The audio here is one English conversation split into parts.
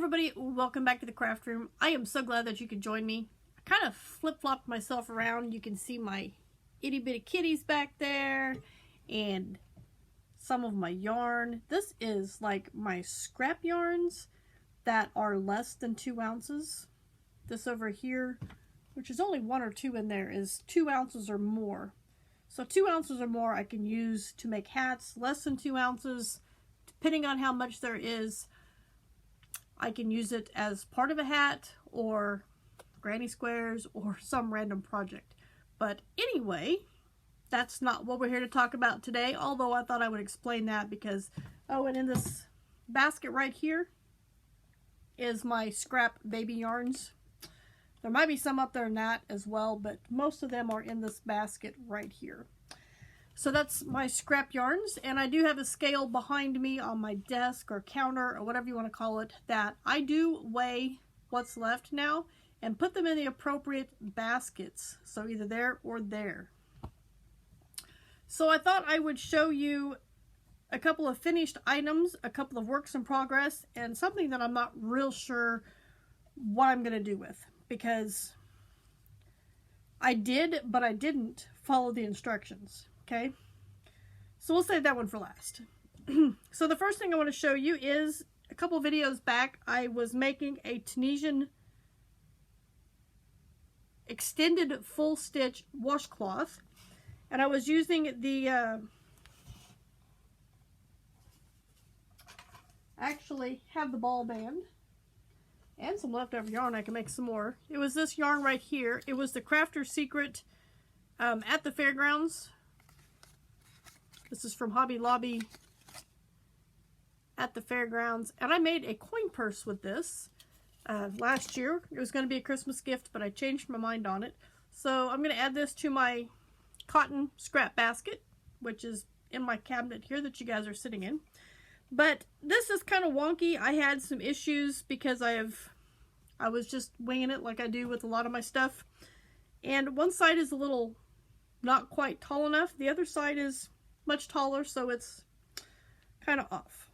everybody, welcome back to the craft room. I am so glad that you could join me. I kind of flip-flopped myself around. You can see my itty-bitty kitties back there and some of my yarn. This is like my scrap yarns that are less than 2 ounces. This over here, which is only 1 or 2 in there, is 2 ounces or more. So 2 ounces or more I can use to make hats. Less than 2 ounces, depending on how much there is, I can use it as part of a hat or granny squares or some random project. But anyway, that's not what we're here to talk about today, although I thought I would explain that because, oh, and in this basket right here is my scrap baby yarns. There might be some up there in that as well, but most of them are in this basket right here. So that's my scrap yarns, and I do have a scale behind me on my desk or counter or whatever you want to call it that I do weigh what's left now and put them in the appropriate baskets, so either there or there. So I thought I would show you a couple of finished items, a couple of works in progress, and something that I'm not real sure what I'm going to do with, because I did, but I didn't follow the instructions. Okay, so we'll save that one for last. So the first thing I want to show you is a couple videos back I was making a Tunisian extended full stitch washcloth, and I was using the actually have the ball band and some leftover yarn. I can make some more. It was this yarn right here. It was the Crafter's Secret at the fairgrounds. This is from Hobby Lobby at the fairgrounds. And I made a coin purse with this last year. It was going to be a Christmas gift, but I changed my mind on it. So I'm going to add this to my cotton scrap basket, which is in my cabinet here that you guys are sitting in. But this is kind of wonky. I had some issues because I was just winging it like I do with a lot of my stuff. And one side is a little not quite tall enough. The other side is much taller, so it's kind of off.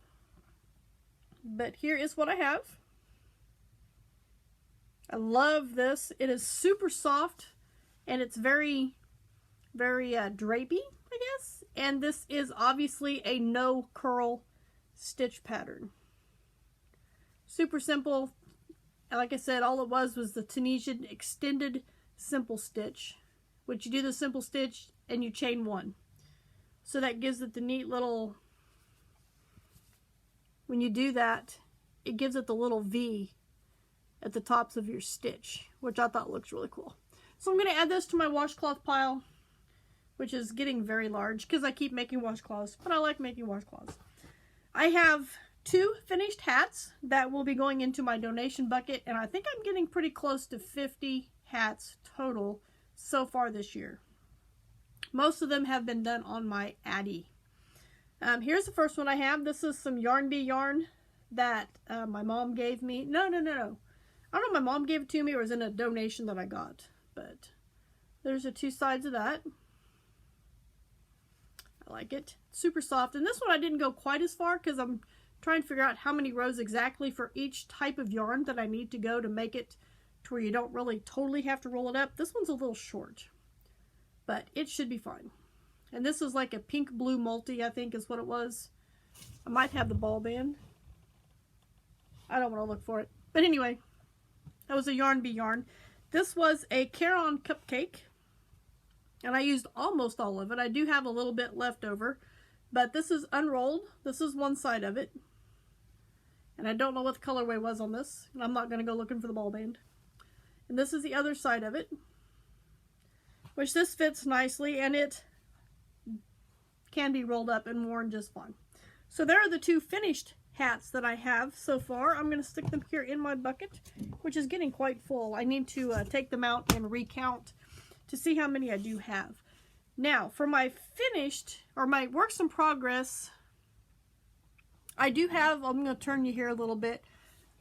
But here is what I have. I love this. It is super soft and it's very, very drapey, I guess. And this is obviously a no curl stitch pattern. Super simple. And like I said, all it was the Tunisian extended simple stitch, which you do the simple stitch and you chain 1. So that gives it the neat little, when you do that, it gives it the little V at the tops of your stitch, which I thought looks really cool. So I'm going to add this to my washcloth pile, which is getting very large because I keep making washcloths, but I like making washcloths. I have 2 finished hats that will be going into my donation bucket, and I think I'm getting pretty close to 50 hats total so far this year. Most of them have been done on my Addy. Here's the first one I have. This is some Yarn Bee yarn that my mom gave me. No. I don't know if my mom gave it to me or it was in a donation that I got. But there's the 2 sides of that. I like it. Super soft. And this one I didn't go quite as far because I'm trying to figure out how many rows exactly for each type of yarn that I need to go to make it to where you don't really totally have to roll it up. This one's a little short, but it should be fine. And this is like a pink blue multi, I think is what it was. I might have the ball band. I don't want to look for it. But anyway, that was a Yarn Bee yarn. This was a Caron cupcake, and I used almost all of it. I do have a little bit left over, but this is unrolled. This is one side of it. And I don't know what the colorway was on this, and I'm not going to go looking for the ball band. And this is the other side of it, which this fits nicely, and it can be rolled up and worn just fine. So there are the 2 finished hats that I have so far. I'm going to stick them here in my bucket, which is getting quite full. I need to take them out and recount to see how many I do have. Now, for my finished, or my works in progress, I do have, I'm going to turn you here a little bit.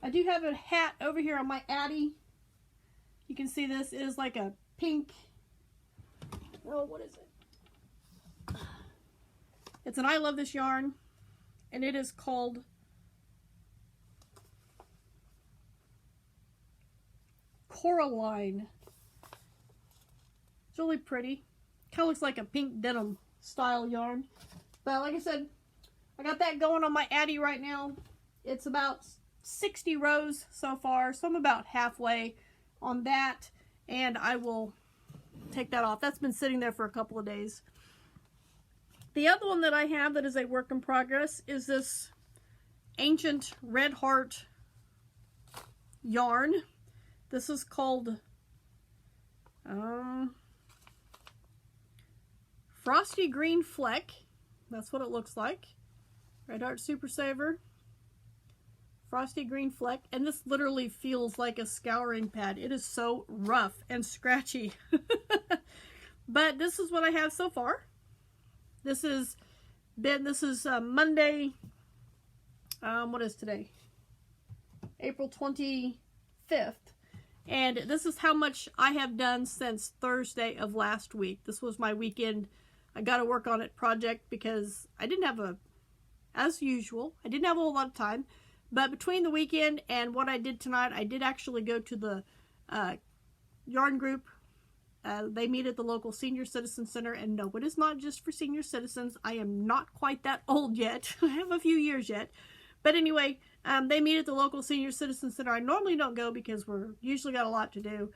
I do have a hat over here on my Addy. You can see this is like a pink, oh, what is it? It's an I Love This yarn, and it is called Coraline. It's really pretty. Kind of looks like a pink denim style yarn. But like I said, I got that going on my Addy right now. It's about 60 rows so far, so I'm about halfway on that, and I will take that off. That's been sitting there for a couple of days. The other one that I have that is a work in progress is this ancient red heart yarn. This is called Frosty Green Fleck. That's what it looks like. Red Heart Super Saver. Frosty Green Fleck. And this literally feels like a scouring pad. It is so rough and scratchy. But this is what I have so far. This is Monday. What is today? April 25th. And this is how much I have done since Thursday of last week. This was my weekend. I got to work on it project because I didn't have as usual, I didn't have a whole lot of time. But between the weekend and what I did tonight, I did actually go to the yarn group. They meet at the local senior citizen center. And no, it is not just for senior citizens. I am not quite that old yet. I have a few years yet. But anyway, they meet at the local senior citizen center. I normally don't go because we're usually got a lot to do.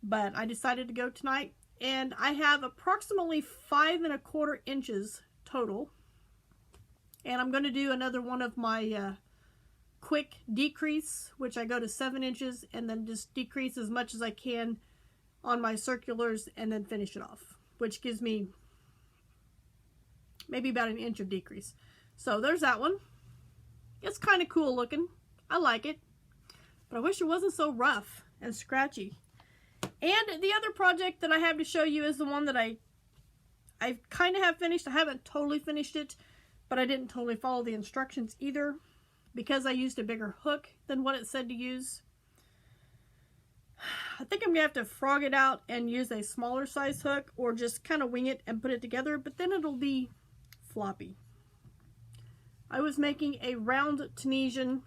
But I decided to go tonight. And I have approximately 5 1/4 inches total. And I'm going to do another one of my quick decrease, which I go to 7 inches and then just decrease as much as I can on my circulars and then finish it off, which gives me maybe about 1 inch of decrease. So there's that one. It's kind of cool looking. I like it, but I wish it wasn't so rough and scratchy. And the other project that I have to show you is the one that I kind of have finished. I haven't totally finished it, but I didn't totally follow the instructions either because I used a bigger hook than what it said to use. I think I'm going to have to frog it out and use a smaller size hook or just kind of wing it and put it together, but then it'll be floppy. I was making a round Tunisian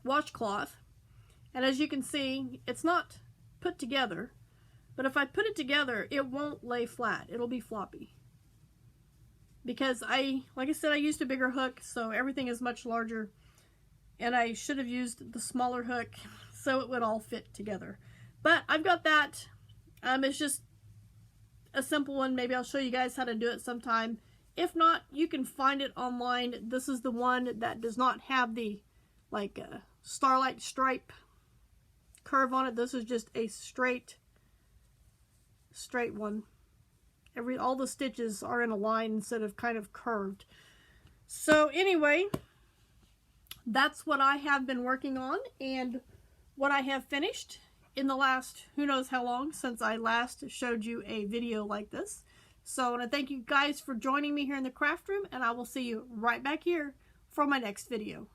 washcloth, and as you can see, it's not put together, but if I put it together, it won't lay flat. It'll be floppy. Because like I said, I used a bigger hook, so everything is much larger, and I should have used the smaller hook so it would all fit together. But I've got that. It's just a simple one. Maybe I'll show you guys how to do it sometime. If not, you can find it online. This is the one that does not have the starlight stripe curve on it. This is just a straight one. All the stitches are in a line instead of kind of curved. So anyway, that's what I have been working on and what I have finished in the last who knows how long since I last showed you a video like this. So I want to thank you guys for joining me here in the craft room, and I will see you right back here for my next video.